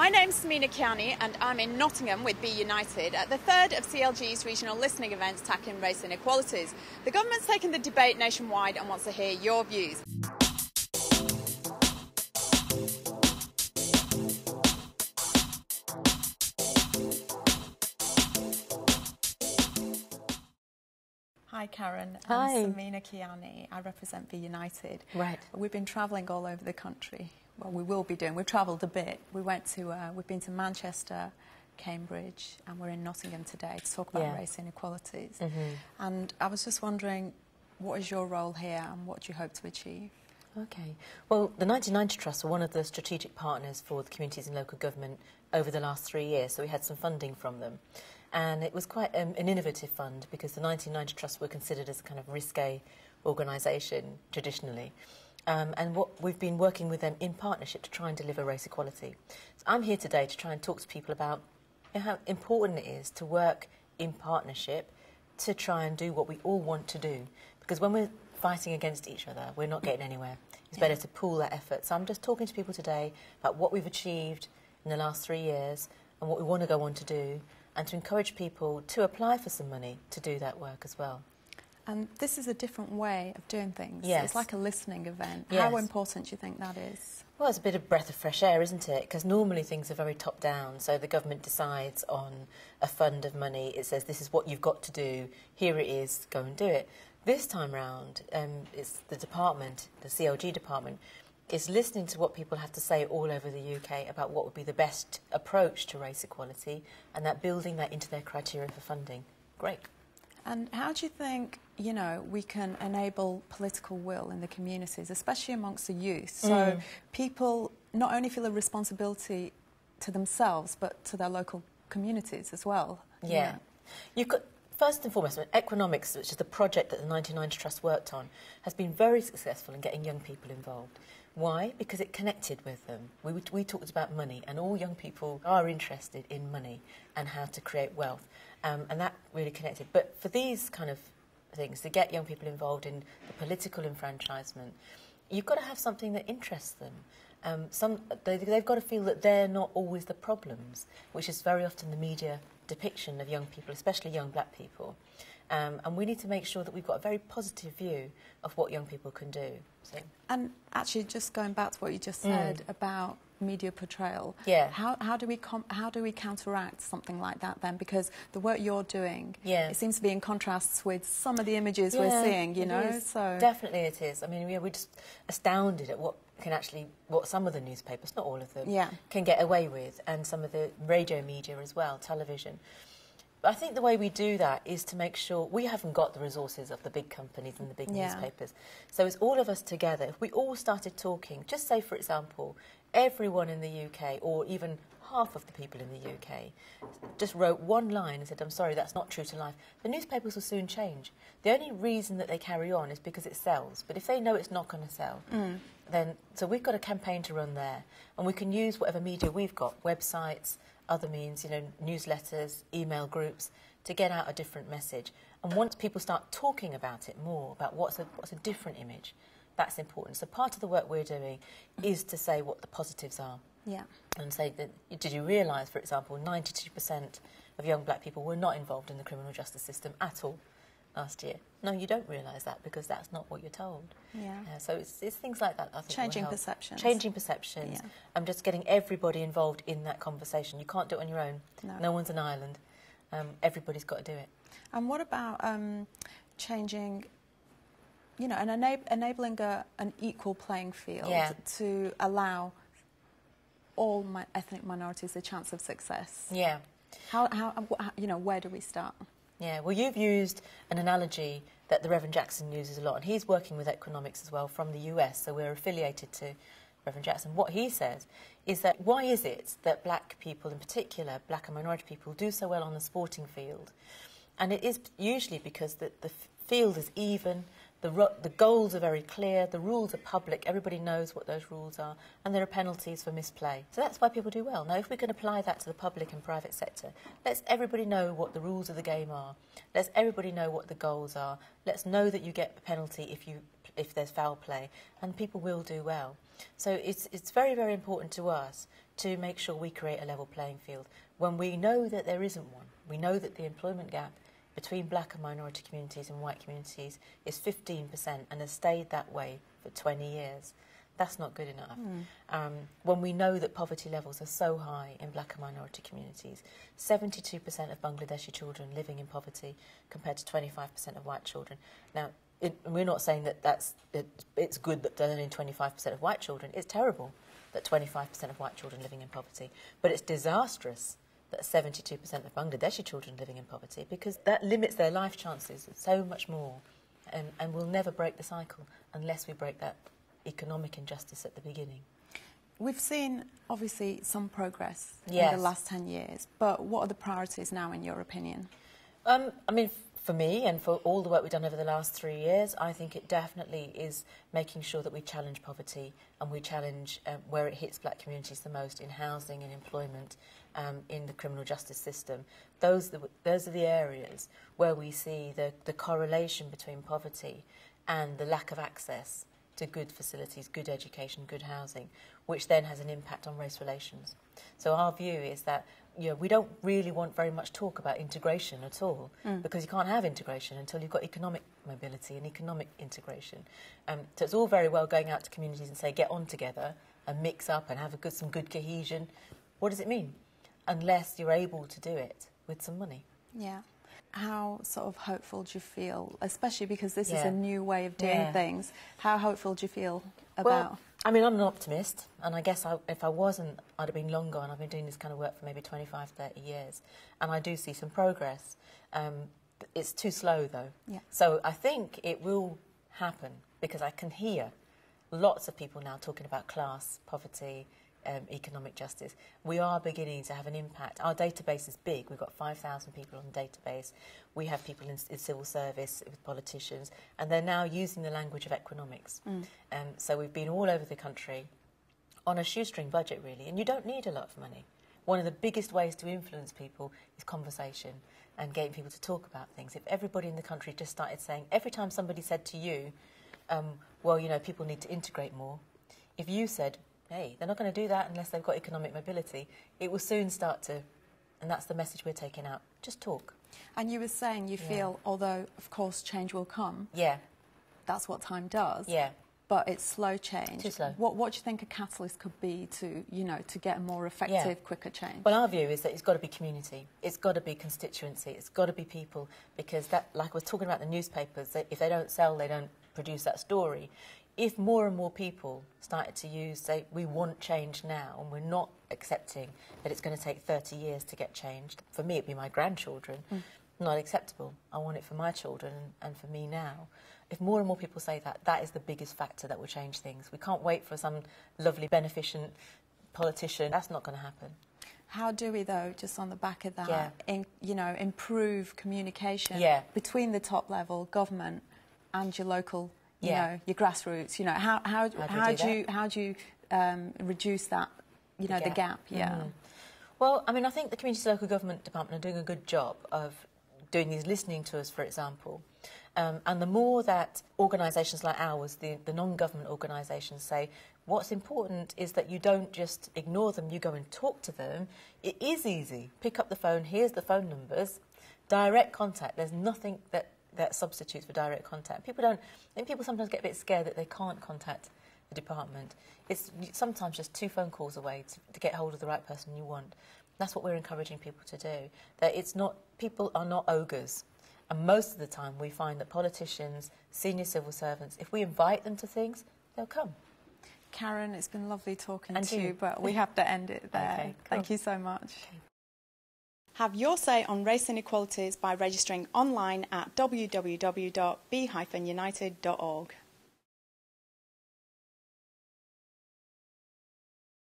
My name's Samina Kiani and I'm in Nottingham with Be United at the third of CLG's regional listening events tackling race inequalities. The government's taken the debate nationwide and wants to hear your views. Hi Karen, Hi. I'm Samina Kiani. I represent Be United. Right. We've been travelling all over the country. Well, we will be doing. We've travelled a bit. We've been to Manchester, Cambridge, and we're in Nottingham today to talk about race inequalities. And I was just wondering, what is your role here and what do you hope to achieve? Okay. Well, the 1990 Trust were one of the strategic partners for the communities and local government over the last 3 years, so we had some funding from them. And it was quite an innovative fund because the 1990 Trust were considered as a kind of risque organisation traditionally. And what we've been working with them in partnership to try and deliver race equality. So I'm here today to try and talk to people about how important it is to work in partnership to try and do what we all want to do. Because when we're fighting against each other, we're not getting anywhere. It's better to pool that effort. So I'm just talking to people today about what we've achieved in the last 3 years and what we want to go on to do, and to encourage people to apply for some money to do that work as well. And this is a different way of doing things. Yes. It's like a listening event. Yes. How important do you think that is? Well, it's a bit of breath of fresh air, isn't it? Because normally things are very top-down. So the government decides on a fund of money. It says, this is what you've got to do. Here it is. Go and do it. This time round, it's the department, the CLG department, is listening to what people have to say all over the UK about what would be the best approach to race equality, and that building that into their criteria for funding. Great. And how do you think, you know, we can enable political will in the communities, especially amongst the youth, so people not only feel a responsibility to themselves, but to their local communities as well? Yeah. You've got, first and foremost, economics, which is the project that the 1990 Trust worked on, has been very successful in getting young people involved. Why? Because it connected with them. We talked about money, and all young people are interested in money and how to create wealth, and that really connected. But for these kind of things, to get young people involved in the political enfranchisement, you've got to have something that interests them. They've got to feel that they're not always the problems, which is very often the media depiction of young people, especially young black people. And we need to make sure that we've got a very positive view of what young people can do. So. And actually, just going back to what you just said about media portrayal, how do we counteract something like that then? Because the work you're doing, it seems to be in contrast with some of the images we're seeing, you know. So definitely it is. I mean, we're just astounded at what some of the newspapers, not all of them, can get away with, and some of the radio media as well, television. I think the way we do that is to make sure we haven't got the resources of the big companies and the big newspapers. So it's all of us together. If we all started talking, just say, for example, everyone in the UK, or even half of the people in the UK, just wrote one line and said, I'm sorry, that's not true to life, the newspapers will soon change. The only reason that they carry on is because it sells. But if they know it's not going to sell, then... So we've got a campaign to run there, and we can use whatever media we've got, websites, other means, you know, newsletters, email groups, to get out a different message. And once people start talking about it more, about what's a different image, that's important. So part of the work we're doing is to say what the positives are. Yeah. And say that, did you realise, for example, 92% of young black people were not involved in the criminal justice system at all last year? No, you don't realise that because that's not what you're told. Yeah. So it's things like that, I think. Changing perceptions. Changing perceptions. Yeah. And just getting everybody involved in that conversation. You can't do it on your own. No one's an island. Everybody's got to do it. And what about changing, you know, and enabling an equal playing field to allow all ethnic minorities a chance of success? Yeah. How you know, where do we start? Yeah, well, you've used an analogy that the Reverend Jackson uses a lot, and he's working with economics as well from the US, so we're affiliated to Reverend Jackson. What he says is that why is it that black people, in particular black and minority people, do so well on the sporting field? And it is usually because the field is even, the goals are very clear, the rules are public, everybody knows what those rules are, and there are penalties for misplay. So that's why people do well. Now, if we can apply that to the public and private sector, let's everybody know what the rules of the game are. Let's everybody know what the goals are. Let's know that you get a penalty if you if there's foul play, and people will do well. So it's very, very important to us to make sure we create a level playing field when we know that there isn't one. We know that the employment gap between black and minority communities and white communities is 15% and has stayed that way for 20 years. That's not good enough. When we know that poverty levels are so high in black and minority communities, 72% of Bangladeshi children living in poverty compared to 25% of white children. Now, we're not saying that it's good that there are only 25% of white children. It's terrible that 25% of white children living in poverty. But it's disastrous that 72% of Bangladeshi children living in poverty, because that limits their life chances so much more. And we'll never break the cycle unless we break that economic injustice at the beginning. We've seen, obviously, some progress in the last 10 years, but what are the priorities now, in your opinion? I mean, for me and for all the work we've done over the last 3 years, I think it definitely is making sure that we challenge poverty and we challenge where it hits black communities the most in housing and employment, in the criminal justice system. Those are the areas where we see the correlation between poverty and the lack of access to good facilities, good education, good housing, which then has an impact on race relations. So our view is that we don't really want very much talk about integration at all, because you can't have integration until you've got economic mobility and economic integration. So it's all very well going out to communities and say, get on together and mix up and have some good cohesion. What does it mean? Unless you're able to do it with some money. Yeah. How sort of hopeful do you feel, especially because this is a new way of doing things? How hopeful do you feel about? Well, I mean, I'm an optimist, and I guess if I wasn't, I'd have been long gone. I've been doing this kind of work for maybe 25, 30 years, and I do see some progress. It's too slow, though. Yeah. So I think it will happen, because I can hear lots of people now talking about class, poverty, economic justice. We are beginning to have an impact. Our database is big. We've got 5,000 people on the database. We have people in civil service with politicians, and they're now using the language of economics. So we've been all over the country on a shoestring budget, really, and you don't need a lot of money. One of the biggest ways to influence people is conversation and getting people to talk about things. If everybody in the country just started saying, every time somebody said to you, well, people need to integrate more, if you said, hey, they're not going to do that unless they've got economic mobility, it will soon start to, and that's the message we're taking out. Just talk. And you were saying you feel, although, of course, change will come. Yeah. That's what time does. Yeah. But it's slow change. Too slow. What do you think a catalyst could be to, to get a more effective, quicker change? Well, our view is that it's got to be community. It's got to be constituency. It's got to be people, because that, like I was talking about the newspapers, if they don't sell, they don't produce that story. If more and more people started to say, we want change now, and we're not accepting that it's going to take 30 years to get changed, for me it'd be my grandchildren, not acceptable. I want it for my children and for me now. If more and more people say that, that is the biggest factor that will change things. We can't wait for some lovely beneficent politician. That's not going to happen. How do we, though, just on the back of that, improve communication between the top level, government, and your local your grassroots, how do you reduce that, the gap? Well, I mean, I think the Community Local Government Department are doing a good job of doing these listening tours, for example. And the more that organisations like ours, the non-government organisations, say, what's important is that you don't just ignore them, you go and talk to them. It is easy. Pick up the phone, here's the phone numbers, direct contact. There's nothing that substitutes for direct contact. I think people sometimes get a bit scared that they can't contact the department. It's sometimes just 2 phone calls away to get hold of the right person you want. That's what we're encouraging people to do. That people are not ogres. And most of the time we find that politicians, senior civil servants, if we invite them to things, they'll come. Karen, it's been lovely talking to you, but we have to end it there. Okay, cool. Thank you so much. Okay. Have your say on race inequalities by registering online at www.be-united.org.